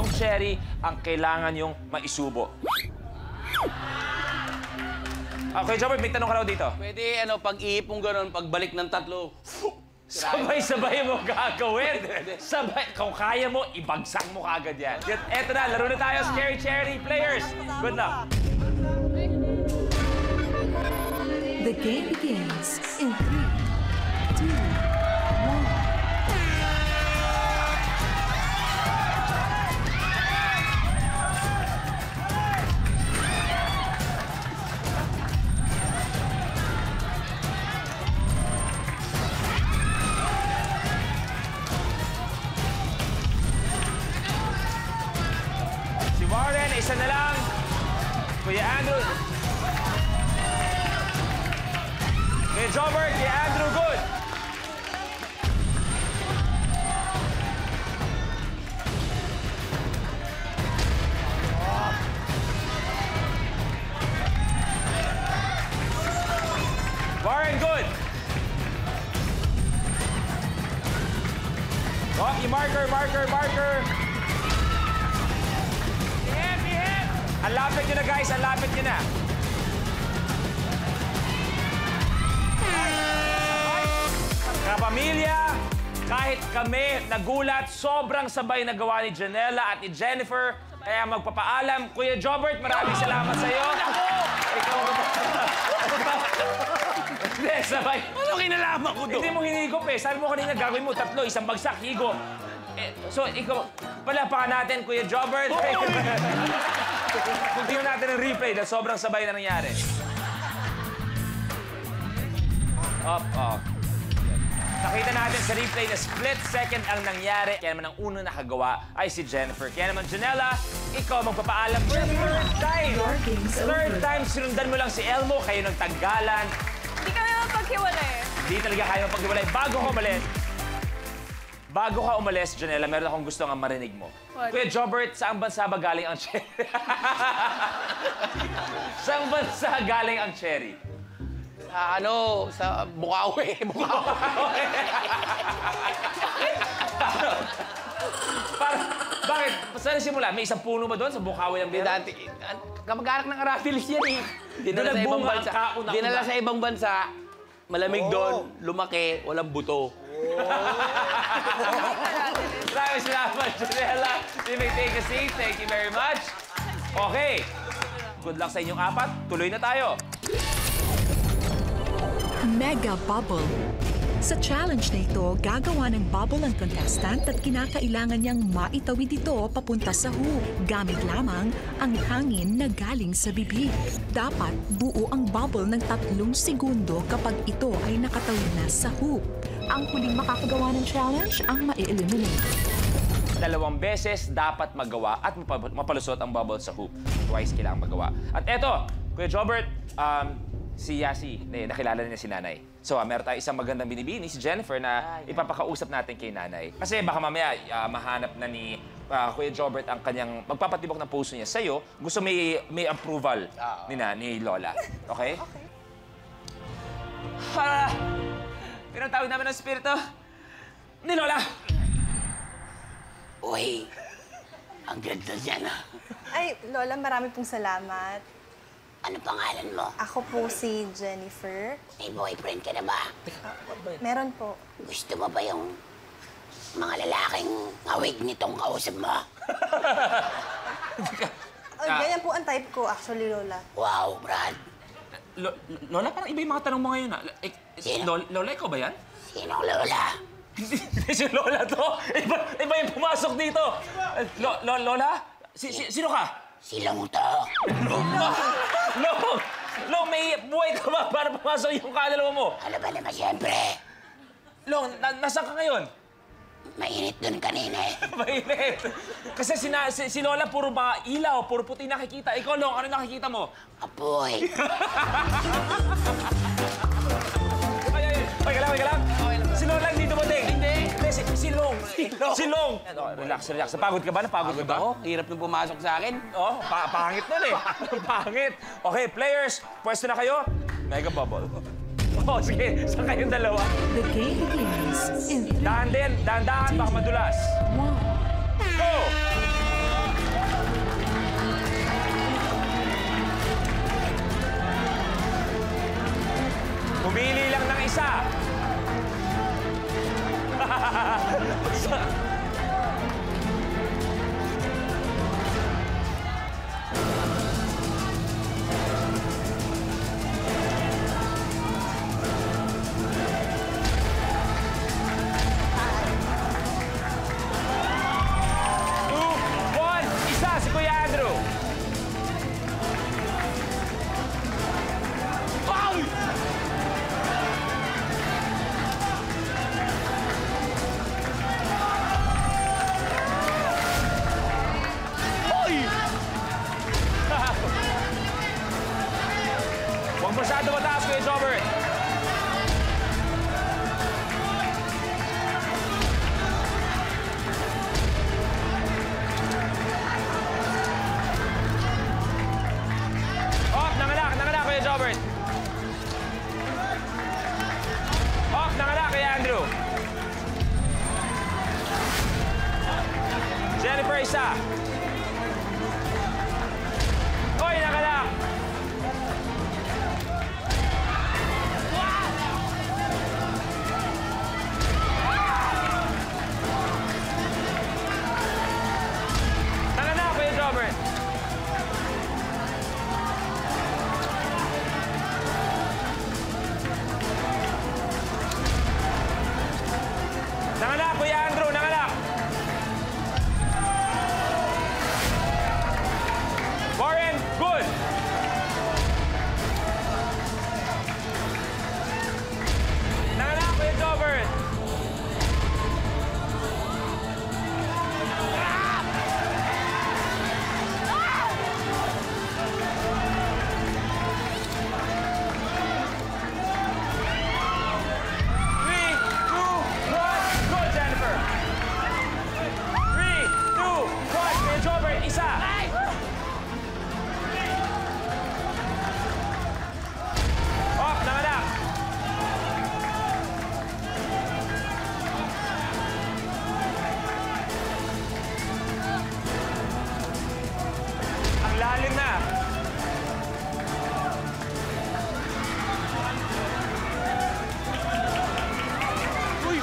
tatlong cherry ang kailangan yung maisubo. Okay, Jobert, may tanong ka raw dito. Pwede, pag-iipong gano'n, pagbalik ng tatlo. Sabay-sabay mo gagawin. Sabay. Kung kaya mo, ibagsak mo kaagad yan. Eto na, laro na tayo, Scary Cherry players. Good luck. The game begins in 3, 2, 1. Warren, isa na lang. Kuya Andrew. Kuya Jobert, Kuya Andrew, good. Warren, good. Oh, marker. Ang lapit nyo na, guys. Ang lapit nyo na. Kapamilya, kahit kami nagulat, sobrang sabay na gawa ni Janela at ni Jennifer. Kaya magpapaalam. Kuya Jobert, maraming salamat sa'yo. Ikaw Hindi, sabay. Ano kinalaman ko doon? Hindi mo hinigop eh. Sabi mo kanina gagawin mo tatlo, isang bagsak, higop. So, ikaw, palapakan natin, Kuya Jobert. Kung tingnan natin ang replay na sobrang sabay na nangyari. Up. Nakita natin sa replay na split second ang nangyari. Kaya naman ang unang nakagawa ay si Jennifer. Kaya naman, Janela, ikaw magpapaalam for the third time. Sinundan mo lang si Elmo, kayo ng tanggalan. Hindi kami mapaghiwalay. Hindi talaga kayo mapaghiwalay. Bago ka umalis, Janela, meron akong gusto nga marinig mo. What? Kuya Jobert, saang bansa ba galing ang cherry? Saang bansa galing ang cherry? Sa Bukawi. Bakit? Saan simula? May isang puno ba doon sa Bukawi ang bira? Kamag-anak ng Aratilis yan eh. Doon nagbunga ang kauna-una. Dinala sa ibang bansa, malamig doon, lumaki, walang buto. Maraming salamat, Janela. You may take a seat. Thank you very much. Okay. Good luck sa inyong apat. Tuloy na tayo. Mega Bubble. Sa challenge na ito, gagawa ng bubble ang contestant at kinakailangan niyang maitawid ito papunta sa hoop. Gamit lamang ang hangin na galing sa bibig. Dapat buo ang bubble ng 3 segundo kapag ito ay nakatawid na sa hoop. Ang huling makakagawa ng challenge ang ma-eliminate. 2 beses dapat magawa at mapalusot ang bubble sa hoop. Twice kailangan magawa. At eto, Kuya Jobert, si Yasi, nakilala niya si Nanay. So, meron tayo isang magandang binibini, si Jennifer, na ipapakausap natin kay Nanay. Kasi baka mamaya mahanap na ni Kuya Jobert ang kanyang magpapatibok ng puso niya sa'yo. Gusto may approval ni Lola. Okay? Okay. Pinatawid namin ang spirito ni Lola. Uy, ang ganda niya na. Ay, Lola, marami pong salamat. Ano pangalan mo? Ako po si Jennifer. May boyfriend ka na ba? Meron po. Gusto mo ba yung mga lalaking hawig nitong kausap mo? Ganyan po ang type ko, actually, Lola. Wow, Brad. Lola, parang iba yung mga tanong mo ngayon. Sino? Lola, ikaw ba yan? Sinong lola? Hindi si Lola to. Iba yung pumasok dito. Lola? Sino ka? Silang to. Long, may buhay ka ba para pumasok yung kalalawa mo? Ano ba naman siyempre? Long, nasaan ka ngayon? Mainit dun kanina eh. Mainit. Kasi si Lola puro mga ilaw, puro puti nakikita. Ikaw, Long, ano nakikita mo? Apoy. Ay, ka lang. Si Lola hindi dumating. Hindi. Si Long. Relax. Napagod ka ba? Napagod ka ba? Ako, hirap nung pumasok sa akin. Oh, pangit nun eh. Pangit. Okay, players, pwesto na kayo. Mega bubble. Oh, sige. Saan kayong dalawa? The game begins in 3, Dahan, baka madulas. 1. Go! isa. Isa si Kuya Andrew. Ay! Ay! Huwag masyado mataas, Kuya Jobert. Nanganak, Kuya Jobert. Nanganak, Kuya Andrew. Jennifer, isa. Oy, nanganak. Nanganak, Kuya Jobert. Nanganak, Kuya Andrew, nanganak. Warren, good. Nanganak, Kuya Jobert. Three, two, one, go, Jennifer. 3, 2, 1, Kuya Jobert, isa. Nanganak. Ang lalim na. Uy!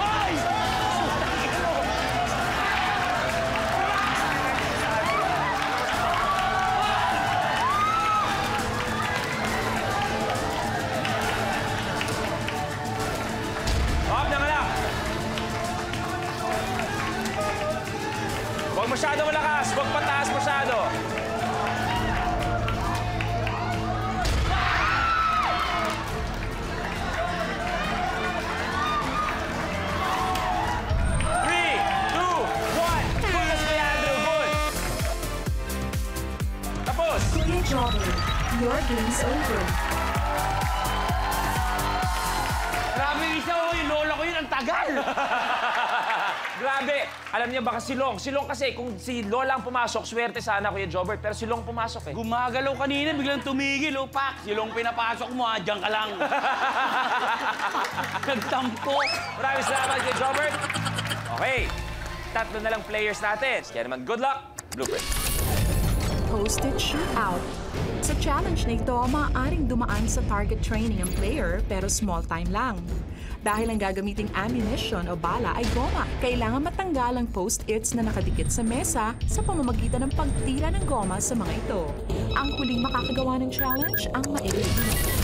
Ay! Nanganak. Huwag masyado malakas. Huwag pataas masyado. Three, two, one. Good, Kuya Andrew. Good. Tapos. Kuya Jobber, your game's over. Grabe, isa oh, yung lola ko yun, ang tagal! Grabe. Alam niya baka silong. Silong kasi kung si Lola ang pumasok, swerte sana, Kuya Jobert. Pero silong pumasok eh. Gumagalaw kanina, biglang tumigil, oh, Pak. Silong pinapasok mo, ha, diyan ka lang. Nagtampo. Maraming salamat, Kuya Jobert. Okay. Tatlo na lang players natin. Kaya naman, good luck. Blueprint. Posted shootout. Sa challenge na ito, maaaring dumaan sa target training ang player pero small time lang. Dahil ang gagamiting ammunition o bala ay goma, kailangan matanggal ang post-its na nakadikit sa mesa sa pamamagitan ng pagtira ng goma sa mga ito. Ang huling makakagawa ng challenge ang maililigin.